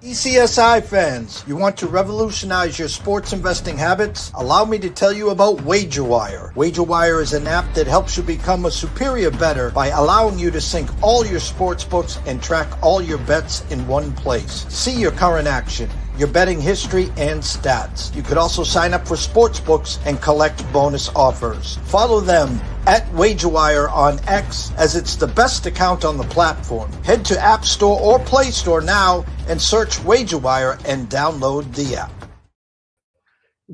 ECSI fans, you want to revolutionize your sports investing habits? Allow me to tell you about WagerWire. WagerWire is an app that helps you become a superior bettor by allowing you to sync all your sports books and track all your bets in one place. See your current action, your betting history, and stats. You could also sign up for sports books and collect bonus offers. Follow them at WagerWire on X, as it's the best account on the platform. Head to App Store or Play Store now and search WagerWire and download the app.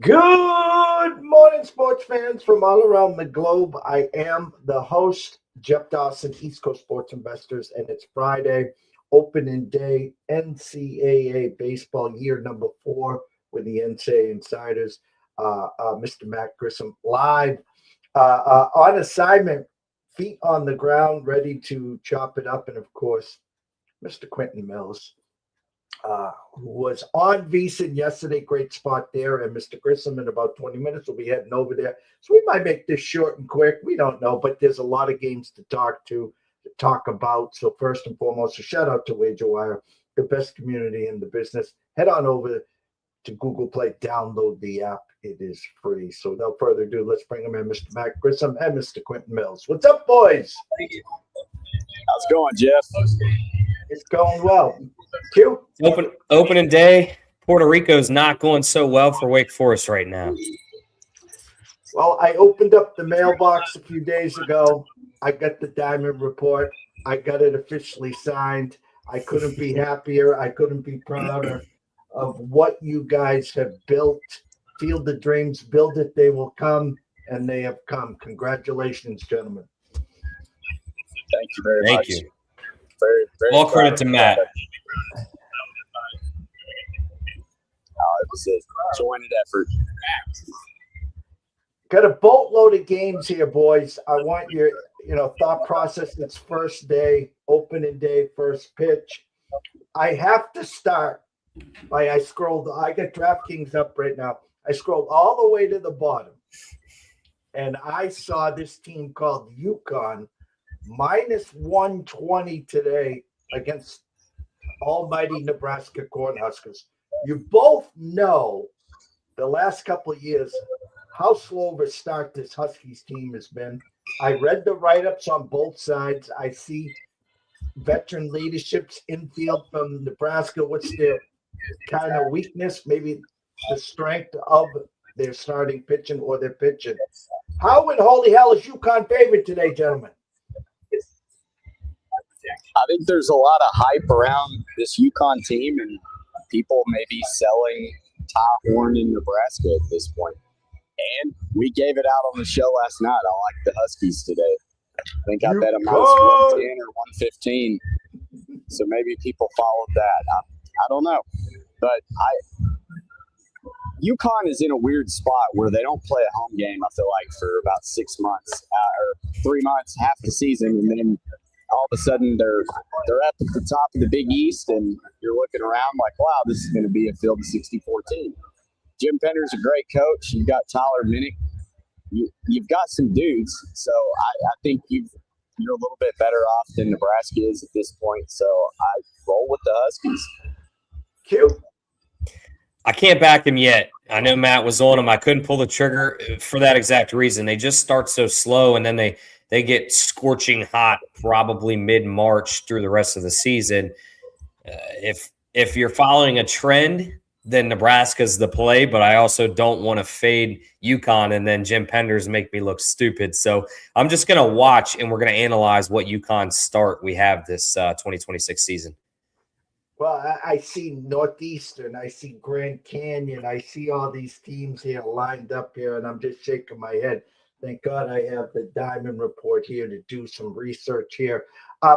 Good morning, sports fans from all around the globe. I am the host, Jeff Dawson, East Coast Sports Investors, and it's Friday, opening day, NCAA Baseball, year number 4 with the NCAA Insiders. Mr. Matt Grissom live on assignment, feet on the ground, ready to chop it up. And of course, Mr. Quentin Mills, who was on VEASAN yesterday, great spot there. And Mr. Grissom, in about 20 minutes, will be heading over there. So we might make this short and quick. We don't know, but there's a lot of games to talk about. So first and foremost, a shout out to WagerWire, the best community in the business. Head on over to Google Play, download the app. It is free. So without further ado, let's bring them in, Mr. Matt Grissom and Mr. Quentin Mills. What's up, boys? How's it going, Jeff? It's going well. Q? Opening day. Puerto Rico's not going so well for Wake Forest right now. Well, I opened up the mailbox a few days ago. I got the Diamond Report. I got it officially signed. I couldn't be happier. I couldn't be prouder of what you guys have built. Field the dreams, build it, they will come, and they have come. Congratulations, gentlemen. Thank you very much. Thank you. Very All credit to Matt. It was a joint effort. Got a boatload of games here, boys. I want your thought process. It's first day, opening day, first pitch. I have to start by I got DraftKings up right now. I scrolled all the way to the bottom, and I saw this team called UConn minus 120 today against almighty Nebraska Cornhuskers. You both know the last couple of years how slow of a start this Huskies team has been. I read the write-ups on both sides. I see veteran leaderships infield from Nebraska. What's their kind of weakness? Maybe the strength of their starting pitching or their pitching. How in holy hell is UConn favorite today, gentlemen? I think there's a lot of hype around this UConn team, and people may be selling Ty Horn in Nebraska at this point. And we gave it out on the show last night. I like the Huskies today. I think I bet them minus 110 or 115. So maybe people followed that. I don't know. But UConn is in a weird spot where they don't play a home game, I feel like, for about 6 months or 3 months, half the season, and then all of a sudden they're up at the top of the Big East, and you're looking around like, wow, this is going to be a field of 64 team. Jim Penner's a great coach. You've got Tyler Minnick. You've got some dudes, so I think you're a little bit better off than Nebraska is at this point. So I roll with the Huskies. Q? I can't back them yet. I know Matt was on them. I couldn't pull the trigger for that exact reason. They just start so slow, and then they get scorching hot probably mid-March through the rest of the season. If you're following a trend, then Nebraska's the play, but I also don't want to fade UConn and then Jim Penders make me look stupid. So I'm just going to watch, and we're going to analyze what UConn start we have this 2026 season. Well, I see Northeastern, I see Grand Canyon, I see all these teams here lined up here, and I'm just shaking my head. Thank God I have the Diamond Report here to do some research here.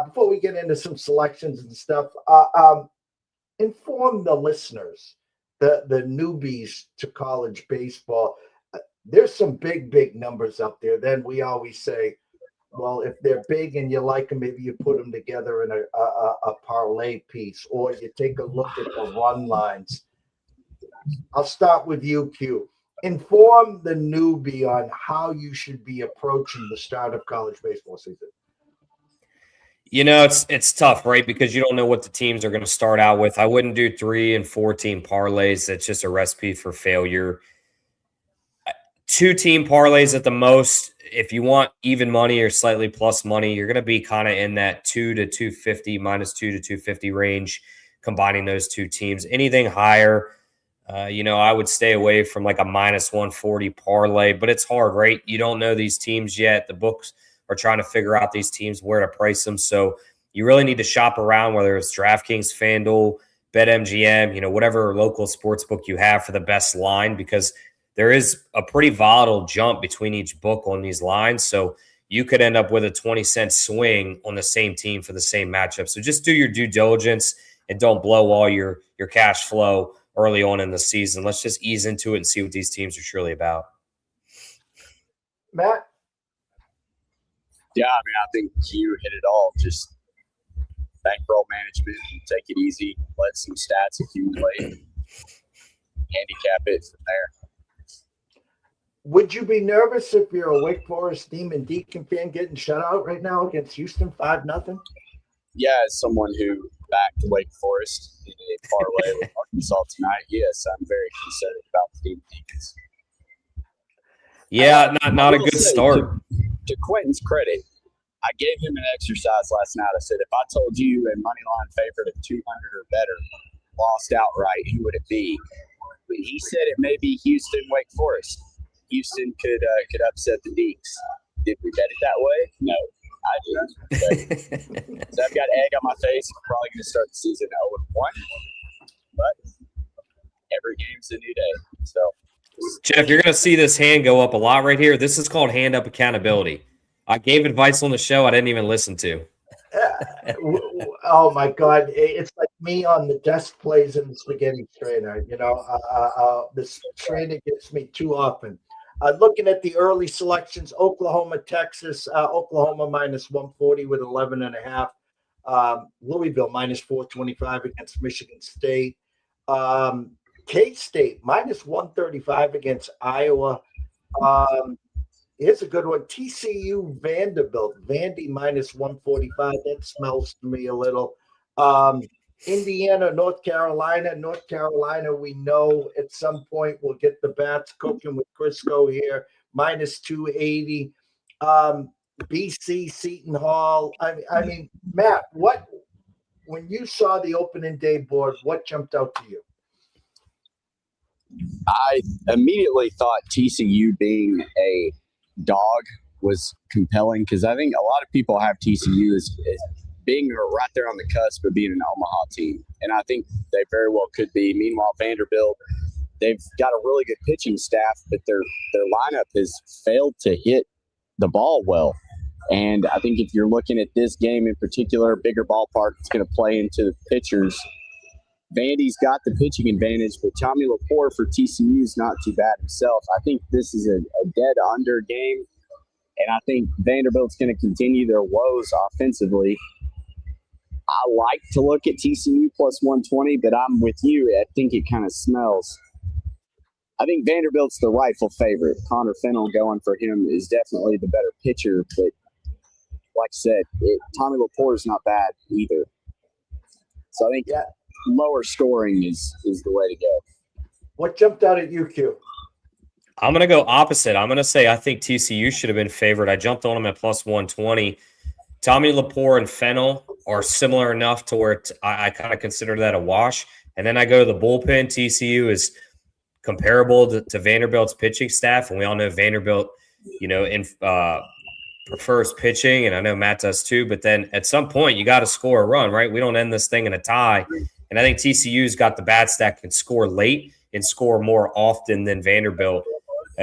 Before we get into some selections and stuff, inform the listeners, the newbies to college baseball. There's some big numbers up there. Then we always say, well, if they're big and you like them, maybe you put them together in a parlay piece, or you take a look at the run lines. I'll start with you, Q. Inform the newbie on how you should be approaching the start of college baseball season. It's tough, right? Because you don't know what the teams are going to start out with. I wouldn't do 3 and 4 team parlays. That's just a recipe for failure. 2 team parlays at the most. If you want even money or slightly plus money, you're going to be kind of in that 2 to 250, minus 2 to 250 range, combining those 2 teams. Anything higher, I would stay away from like a minus 140 parlay, but it's hard, right? You don't know these teams yet. The books are trying to figure out these teams, where to price them. So you really need to shop around, whether it's DraftKings, FanDuel, BetMGM, whatever local sports book you have for the best line, because there is a pretty volatile jump between each book on these lines. So you could end up with a 20-cent swing on the same team for the same matchup. So just do your due diligence and don't blow all your cash flow early on in the season. Let's just ease into it and see what these teams are truly about. Matt? Yeah, I think you hit it all. Just bankroll management, take it easy, let some stats accumulate, handicap it from there. Would you be nervous if you're a Wake Forest Demon Deacon fan getting shut out right now against Houston 5-0? Yeah, as someone who backed Wake Forest in a parlay with Arkansas tonight, yes, I'm very concerned about the Demon Deacons. Yeah, not a good start. To Quentin's credit, I gave him an exercise last night. I said, if I told you a money line favorite of 200 or better lost outright, who would it be? He said it may be Houston, Wake Forest. Houston could upset the Deeks. Did we bet it that way? No, I didn't. So I've got egg on my face. I'm probably going to start the season 0-1, but every game's a new day. So, Jeff, you're going to see this hand go up a lot right here. This is called hand up accountability. I gave advice on the show I didn't even listen to. Oh my God! It's like me on the desk plays in the spaghetti strainer. The strainer gets me too often. Looking at the early selections, Oklahoma, Texas, Oklahoma minus 140 with 11.5. Louisville minus 425 against Michigan State. K-State minus 135 against Iowa. Here's a good one. TCU Vanderbilt. Vandy minus 145. That smells to me a little. Indiana, North Carolina. North Carolina, we know at some point we'll get the bats cooking with Crisco here. Minus 280. BC, Seton Hall. I mean, Matt, when you saw the opening day board, what jumped out to you? I immediately thought TCU being a dog was compelling, because I think a lot of people have TCU as being right there on the cusp of being an Omaha team, and I think they very well could be. Meanwhile, Vanderbilt, they've got a really good pitching staff, but their lineup has failed to hit the ball well. And I think if you're looking at this game in particular, bigger ballpark, it's going to play into the pitchers. Vandy's got the pitching advantage, but Tommy Laporte for TCU is not too bad himself. I think this is a dead under game, and I think Vanderbilt's going to continue their woes offensively. I like to look at TCU plus 120, but I'm with you. I think it kind of smells. I think Vanderbilt's the rightful favorite. Connor Fennell going for him is definitely the better pitcher, but like I said, Tommy Laporte is not bad either. So I think lower scoring is the way to go. What jumped out at you, Q? I'm going to go opposite. I'm going to say I think TCU should have been favored. I jumped on them at plus 120. Tommy Laporte and Fennell are similar enough to where I kind of consider that a wash. And then I go to the bullpen. TCU is comparable to Vanderbilt's pitching staff, and we all know Vanderbilt, prefers pitching, and I know Matt does too. But then at some point, you got to score a run, right? We don't end this thing in a tie. And I think TCU's got the bats that can score late and score more often than Vanderbilt.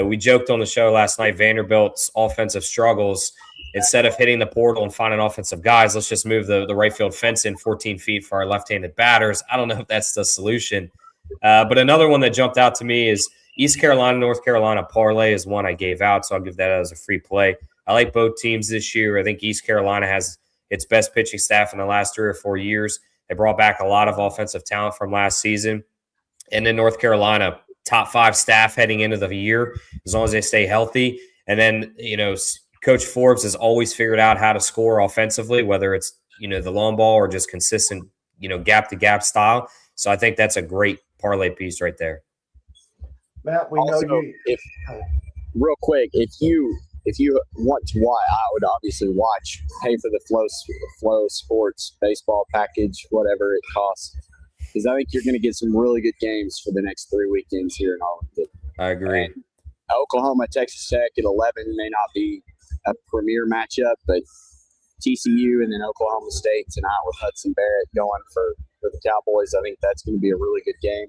We joked on the show last night, Vanderbilt's offensive struggles. Instead of hitting the portal and finding offensive guys, let's just move the right field fence in 14 feet for our left-handed batters. I don't know if that's the solution. But another one that jumped out to me is East Carolina, North Carolina parlay is one I gave out, so I'll give that as a free play. I like both teams this year. I think East Carolina has its best pitching staff in the last 3 or 4 years. They brought back a lot of offensive talent from last season. And then North Carolina, top 5 staff heading into the year, as long as they stay healthy. And then, Coach Forbes has always figured out how to score offensively, whether it's the long ball or just consistent, gap to gap style. So I think that's a great parlay piece right there. Matt, we Also, know you. Real quick, if you want to watch, I would obviously pay for the Flow Sports baseball package, whatever it costs, because I think you're going to get some really good games for the next 3 weekends here in Arlington. I agree. And Oklahoma, Texas Tech at 11 may not be a premier matchup, but TCU and then Oklahoma State tonight with Hudson Barrett going for the Cowboys, I think that's going to be a really good game.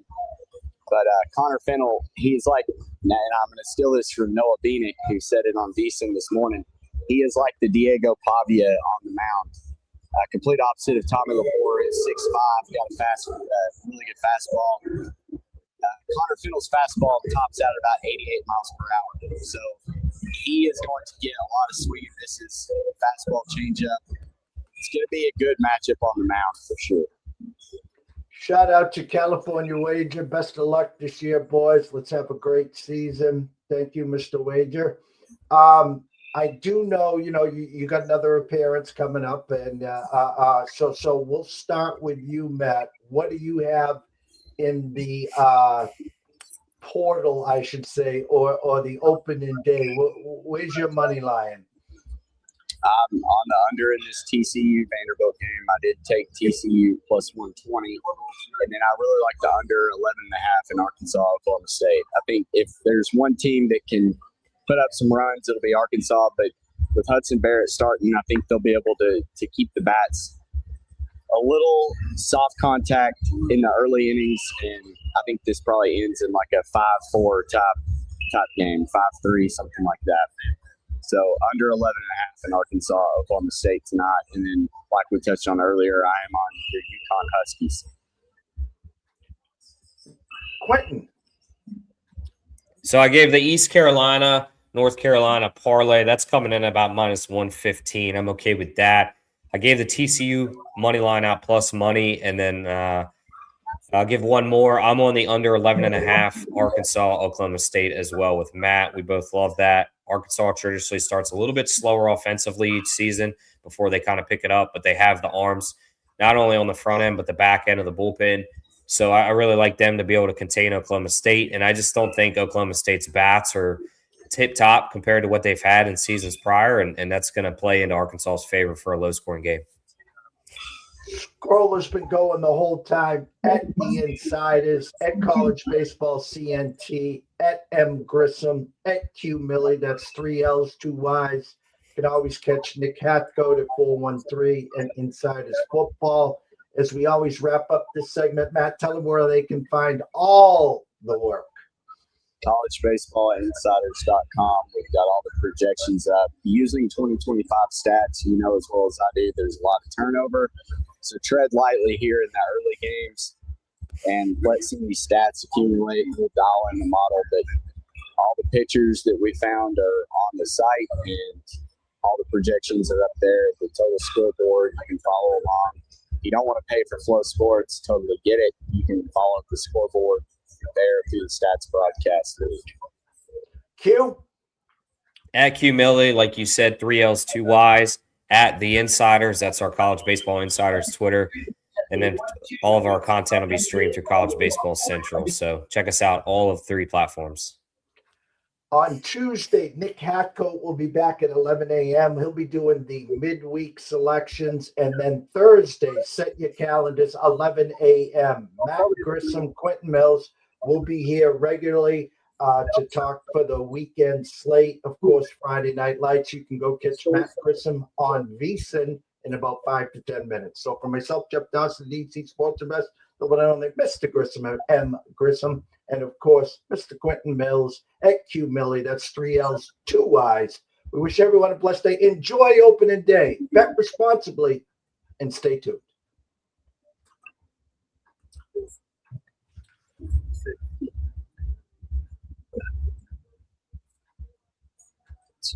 But Connor Fennell, he's like, and I'm going to steal this from Noah Beanick, who said it on VSiN this morning. He is like the Diego Pavia on the mound. Complete opposite of Tommy Lepore, is 6'5", got a really good fastball. Connor Fennell's fastball tops out at about 88 miles per hour. So he is going to get a lot of swing and misses, fastball changeup. It's going to be a good matchup on the mound for sure. Shout out to California Wager. Best of luck this year, boys. Let's have a great season. Thank you, Mr. Wager. I do know, you got another appearance coming up, and so we'll start with you, Matt. What do you have in the portal, I should say, or the opening day? Where's your money lying? On the under in this TCU Vanderbilt game, I did take TCU plus 120, and then I really like the under 11.5 in Arkansas, Oklahoma State. I think if there's one team that can put up some runs, it'll be Arkansas. But with Hudson Barrett starting, I think they'll be able to keep the bats a little soft contact in the early innings, and I think this probably ends in like a 5-4 type game, 5-3, something like that. So under 11.5 in Arkansas, Oklahoma State tonight. And then, like we touched on earlier, I am on your UConn Huskies. Quentin. So I gave the East Carolina, North Carolina parlay. That's coming in about minus 115. I'm okay with that. I gave the TCU money line out plus money. And then I'll give one more. I'm on the under 11.5 Arkansas, Oklahoma State as well with Matt. We both love that. Arkansas traditionally starts a little bit slower offensively each season before they kind of pick it up, but they have the arms not only on the front end, but the back end of the bullpen. So I really like them to be able to contain Oklahoma State. And I just don't think Oklahoma State's bats are tip-top compared to what they've had in seasons prior, and that's going to play into Arkansas's favor for a low-scoring game. Scroller's been going the whole time at the Insiders, at College Baseball CNT, at M Grissom, at Q Millie. That's 3 L's, 2 Y's. You can always catch Nick Hathcote at 413 and Insiders Football. As we always wrap up this segment, Matt, tell them where they can find all the work. collegebaseballinsiders.com. We've got all the projections up. Using 2025 stats, as well as I do, there's a lot of turnover. So tread lightly here in the early games and let some of these stats accumulate. We'll dial in the model, but all the pictures that we found are on the site and all the projections are up there. The total scoreboard, you can follow along. If you don't want to pay for Flow Sports, totally get it. You can follow the scoreboard there through the stats broadcast. Q? At Q Millie, like you said, 3 L's, 2 Y's. At the Insiders, that's our College Baseball Insiders Twitter. And then all of our content will be streamed through College Baseball Central. So check us out, all of 3 platforms. On Tuesday, Nick Hathcote will be back at 11 a.m. He'll be doing the midweek selections. And then Thursday, set your calendars, 11 a.m. Matt Grissom, Quentin Mills will be here regularly to talk for the weekend slate. Of course, Friday Night Lights, you can go catch Matt Grissom on VSiN in about 5 to 10 minutes. So for myself, Jeff Dawson, DC Sports Invest, the one and only Mr. Grissom, M. Grissom, and of course, Mr. Quentin Mills at Q Millie. That's 3 L's, 2 Y's. We wish everyone a blessed day. Enjoy opening day. Bet responsibly and stay tuned.